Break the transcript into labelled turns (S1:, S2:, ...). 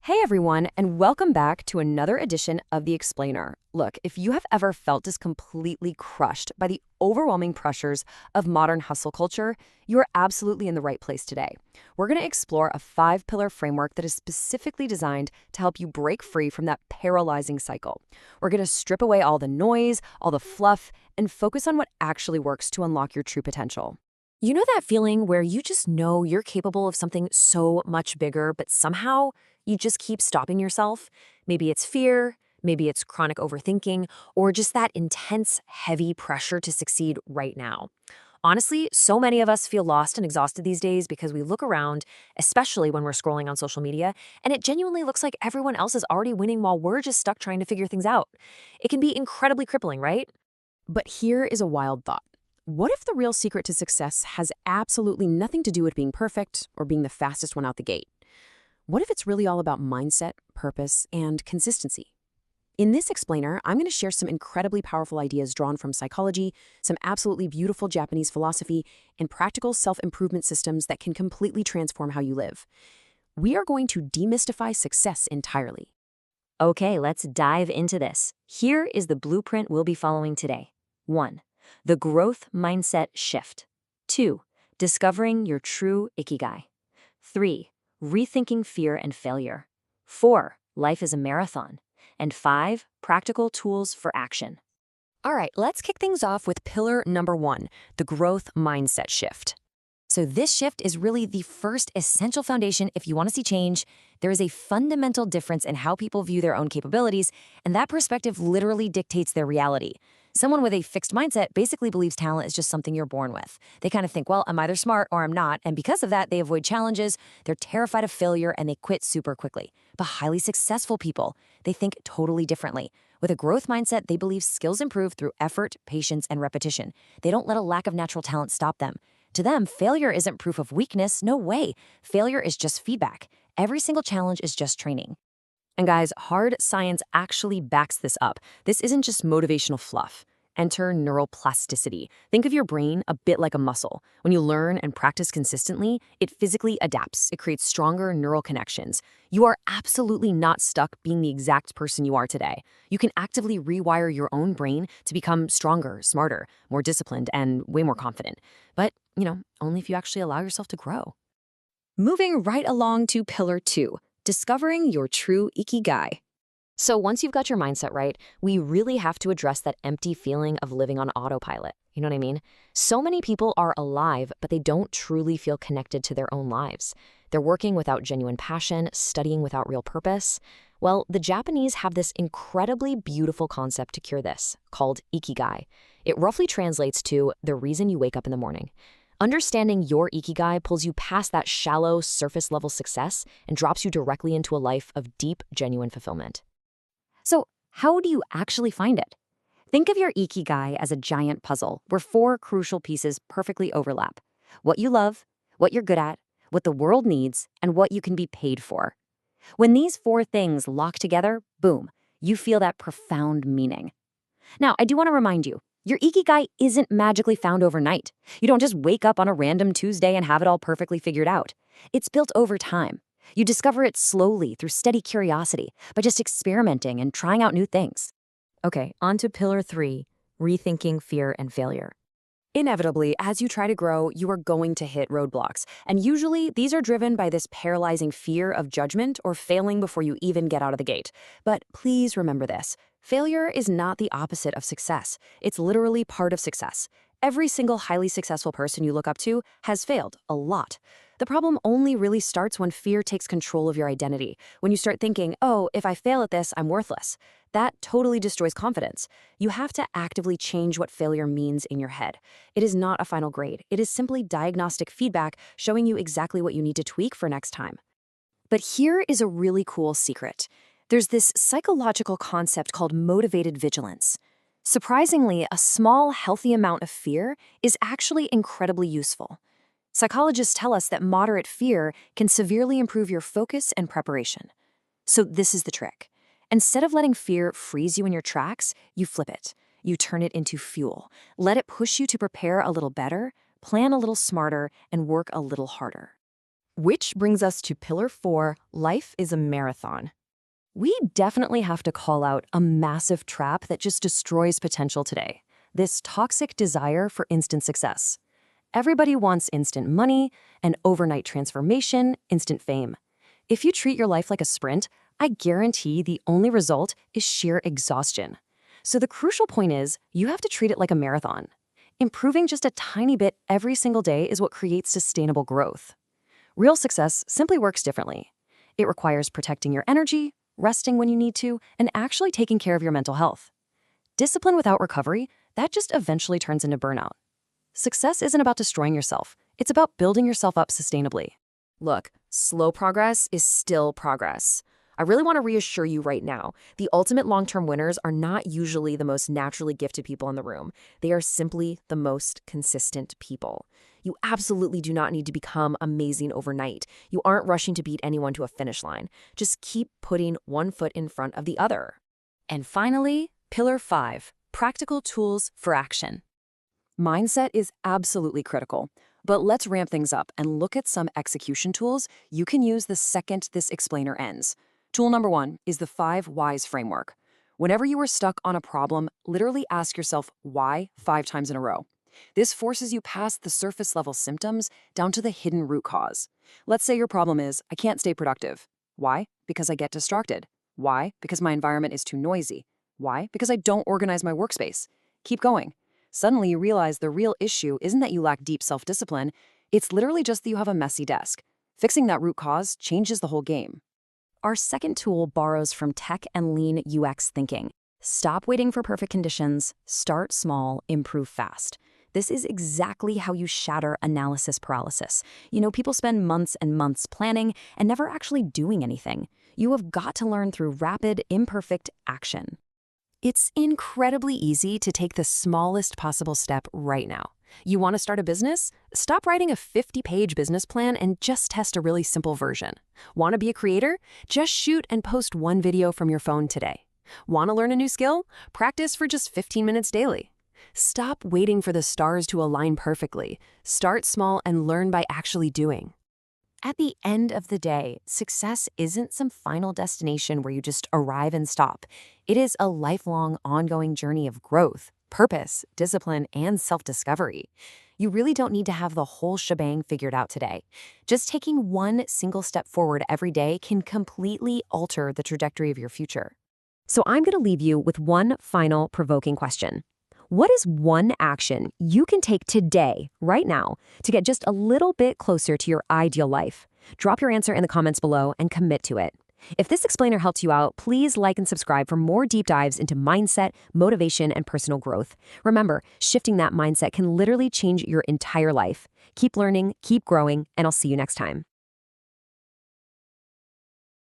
S1: Hey everyone, and welcome back to another edition of The Explainer. Look, if you have ever felt just completely crushed by the overwhelming pressures of modern hustle culture, you are absolutely in the right place today. We're going to explore a 5-pillar framework that is specifically designed to help you break free from that paralyzing cycle. We're going to strip away all the noise, all the fluff, and focus on what actually works to unlock your true potential. You know that feeling where you just know you're capable of something so much bigger, but somehow you just keep stopping yourself? Maybe it's fear, maybe it's chronic overthinking, or just that intense, heavy pressure to succeed right now. Honestly, so many of us feel lost and exhausted these days because we look around, especially when we're scrolling on social media, and it genuinely looks like everyone else is already winning while we're just stuck trying to figure things out. It can be incredibly crippling, right? But here is a wild thought. What if the real secret to success has absolutely nothing to do with being perfect or being the fastest one out the gate? What if it's really all about mindset, purpose, and consistency? In this explainer, I'm going to share some incredibly powerful ideas drawn from psychology, some absolutely beautiful Japanese philosophy, and practical self-improvement systems that can completely transform how you live. We are going to demystify success entirely. Okay, let's dive into this. Here is the blueprint we'll be following today. 1. The growth mindset shift. 2. Discovering your true Ikigai. 3. Rethinking fear and failure. 4. Life is a marathon. And 5. Practical tools for action. All right, let's kick things off with pillar number 1, the growth mindset shift. So this shift is really the first essential foundation if you want to see change. There is a fundamental difference in how people view their own capabilities, and that perspective literally dictates their reality. Someone with a fixed mindset basically believes talent is just something you're born with. They kind of think, well, I'm either smart or I'm not, and because of that, they avoid challenges, they're terrified of failure, and they quit super quickly. But highly successful people, they think totally differently. With a growth mindset, they believe skills improve through effort, patience, and repetition. They don't let a lack of natural talent stop them. To them, failure isn't proof of weakness. No way. Failure is just feedback. Every single challenge is just training. And guys, hard science actually backs this up. This isn't just motivational fluff. Enter neuroplasticity. Think of your brain a bit like a muscle. When you learn and practice consistently, it physically adapts. It creates stronger neural connections. You are absolutely not stuck being the exact person you are today. You can actively rewire your own brain to become stronger, smarter, more disciplined, and way more confident. But, only if you actually allow yourself to grow. Moving right along to pillar 2, discovering your true Ikigai. So once you've got your mindset right, we really have to address that empty feeling of living on autopilot. You know what I mean? So many people are alive, but they don't truly feel connected to their own lives. They're working without genuine passion, studying without real purpose. Well, the Japanese have this incredibly beautiful concept to cure this, called Ikigai. It roughly translates to the reason you wake up in the morning. Understanding your Ikigai pulls you past that shallow, surface-level success and drops you directly into a life of deep, genuine fulfillment. So, how do you actually find it? Think of your Ikigai as a giant puzzle where 4 crucial pieces perfectly overlap: what you love, what you're good at, what the world needs, and what you can be paid for. When these 4 things lock together, boom, you feel that profound meaning. Now, I do want to remind you, your Ikigai isn't magically found overnight. You don't just wake up on a random Tuesday and have it all perfectly figured out. It's built over time. You discover it slowly through steady curiosity, by just experimenting and trying out new things. Okay, on to pillar 3, rethinking fear and failure. Inevitably, as you try to grow, you are going to hit roadblocks. And usually, these are driven by this paralyzing fear of judgment or failing before you even get out of the gate. But please remember this. Failure is not the opposite of success. It's literally part of success. Every single highly successful person you look up to has failed a lot. The problem only really starts when fear takes control of your identity. When you start thinking, oh, if I fail at this, I'm worthless. That totally destroys confidence. You have to actively change what failure means in your head. It is not a final grade. It is simply diagnostic feedback showing you exactly what you need to tweak for next time. But here is a really cool secret. There's this psychological concept called motivated vigilance. Surprisingly, a small, healthy amount of fear is actually incredibly useful. Psychologists tell us that moderate fear can severely improve your focus and preparation. So this is the trick. Instead of letting fear freeze you in your tracks, you flip it. You turn it into fuel. Let it push you to prepare a little better, plan a little smarter, and work a little harder. Which brings us to pillar 4, life is a marathon. We definitely have to call out a massive trap that just destroys potential today. This toxic desire for instant success. Everybody wants instant money, an overnight transformation, instant fame. If you treat your life like a sprint, I guarantee the only result is sheer exhaustion. So the crucial point is, you have to treat it like a marathon. Improving just a tiny bit every single day is what creates sustainable growth. Real success simply works differently. It requires protecting your energy, resting when you need to, and actually taking care of your mental health. Discipline without recovery, that just eventually turns into burnout. Success isn't about destroying yourself. It's about building yourself up sustainably. Look, slow progress is still progress. I really want to reassure you right now, the ultimate long-term winners are not usually the most naturally gifted people in the room. They are simply the most consistent people. You absolutely do not need to become amazing overnight. You aren't rushing to beat anyone to a finish line. Just keep putting one foot in front of the other. And finally, pillar 5, practical tools for action. Mindset is absolutely critical, but let's ramp things up and look at some execution tools you can use the second this explainer ends. Tool number 1 is the 5 whys framework. Whenever you are stuck on a problem, literally ask yourself why 5 times in a row. This forces you past the surface level symptoms down to the hidden root cause. Let's say your problem is, I can't stay productive. Why? Because I get distracted. Why? Because my environment is too noisy. Why? Because I don't organize my workspace. Keep going. Suddenly you realize the real issue isn't that you lack deep self-discipline, it's literally just that you have a messy desk. Fixing that root cause changes the whole game. Our second tool borrows from tech and lean UX thinking. Stop waiting for perfect conditions, start small, improve fast. This is exactly how you shatter analysis paralysis. People spend months and months planning and never actually doing anything. You have got to learn through rapid, imperfect action. It's incredibly easy to take the smallest possible step right now. You want to start a business? Stop writing a 50-page business plan and just test a really simple version. Want to be a creator? Just shoot and post one video from your phone today. Want to learn a new skill? Practice for just 15 minutes daily. Stop waiting for the stars to align perfectly. Start small and learn by actually doing. At the end of the day, success isn't some final destination where you just arrive and stop. It is a lifelong, ongoing journey of growth, purpose, discipline, and self-discovery. You really don't need to have the whole shebang figured out today. Just taking one single step forward every day can completely alter the trajectory of your future. So I'm going to leave you with one final provoking question. What is one action you can take today, right now, to get just a little bit closer to your ideal life? Drop your answer in the comments below and commit to it. If this explainer helped you out, please like and subscribe for more deep dives into mindset, motivation, and personal growth. Remember, shifting that mindset can literally change your entire life. Keep learning, keep growing, and I'll see you next time.